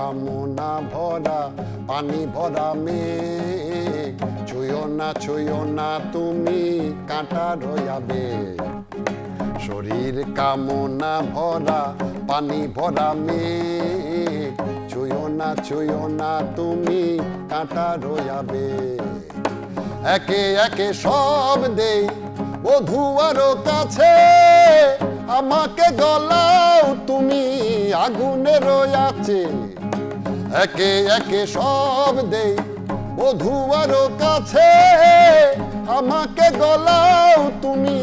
কামনা ভরা পানি ভরা মেঘ, ছুঁয়ো না তুমি কাঁটা রয়াবে। শরীর কামনা ভরা পানি ভরা মেঘ, ছুঁয়ো না তুমি কাঁটা রয়াবে। একে একে সব দেই বধুয়ারও কাছে, আমাকে গলাও তুমি আগুনের আছে। একে একে সব দেই বধুয়ারও কাছে, আমাকে গলাও তুমি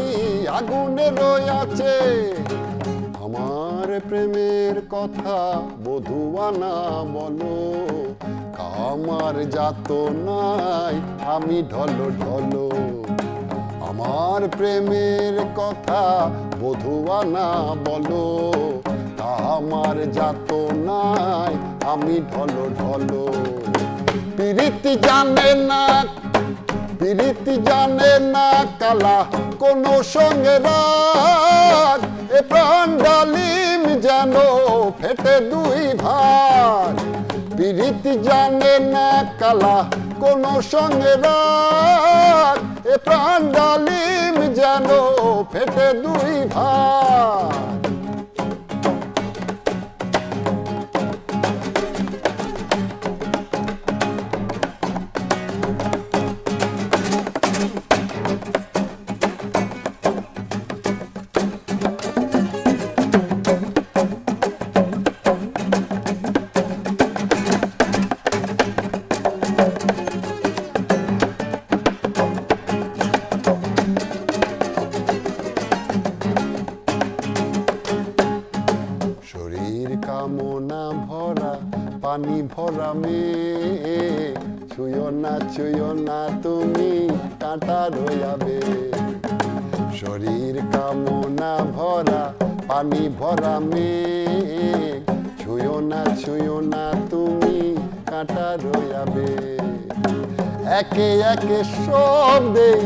আগুনের আছে। আমার প্রেমের কথা বধুয়ানা বলো, কামার যাতনায় আমি ঢলো ঢলো। আমার প্রেমের কথা বধুয়ানা বলো, কামার যাতনায় আমি ঢলো ঢলো। প্রীতি জানে না কালা কোন সঙ্গে রাগ, এ প্রাণ ডালিম যেন ফেটে দুই ভাগ। প্রীতি জানে না কালা কোন সঙ্গে রাগ, এ প্রাণ ডালিম যেন ফেটে দুই ভাগ। কামনা ভরা পানি ভরা মেঘ, ছুঁয়ো না তুমি কাঁটা রয়াবে। শরীর কামনা ভরা পানি ভরা মেঘ, ছুঁয়ো না তুমি কাঁটা রয়াবে। একে একে সব দেই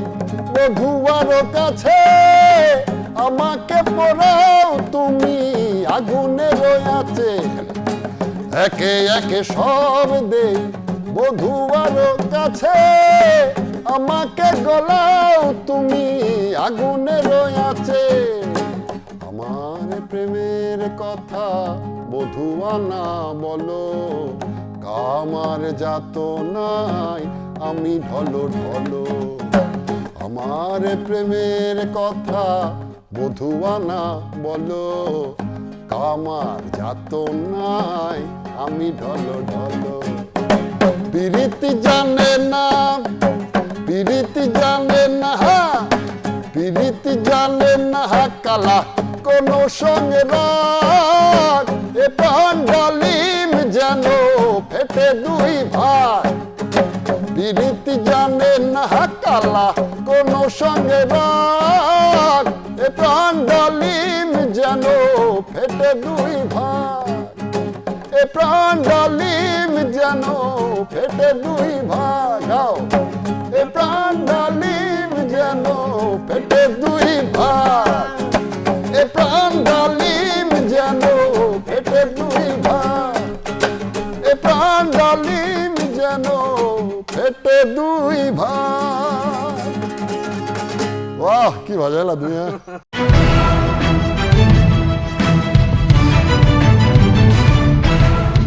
বধুয়ারও কাছে, আমাকে পড়াও তুমি আগুনের আছে। একে একে সব দেই বধুয়ারও কাছে, আমাকে গলাও তুমি আগুনের আছে। আমার প্রেমের কথা বধুয়ানা বলো, কামার যাতনায় আমি ঢলো ঢলো। আমার প্রেমের কথা বধুয়ানা বলো, কামার যাতনায় আমি ঢলো ঢলো। প্রীতি জানে না কালা কোন সঙ্গে রাগ, এ প্রাণ ডালিম যেন ফেটে দুই ভাগ। প্রীতি জানে না কালা কোন সঙ্গে রাগ, এ প্রাণ ডালিম যেন ফেটে দুই ভাগ। এ প্রাণ ডালিম যেন ফেটে দুই ভাগ। এ প্রাণ ডালিম যেন ফেটে দুই ভাগ। এ প্রাণ ডালিম যেন ফেটে দুই ভাগ। এ প্রাণ ডালিম যেন ফেটে দুই ভাগ। বাহ, কি ভালো লাগলো তুমি।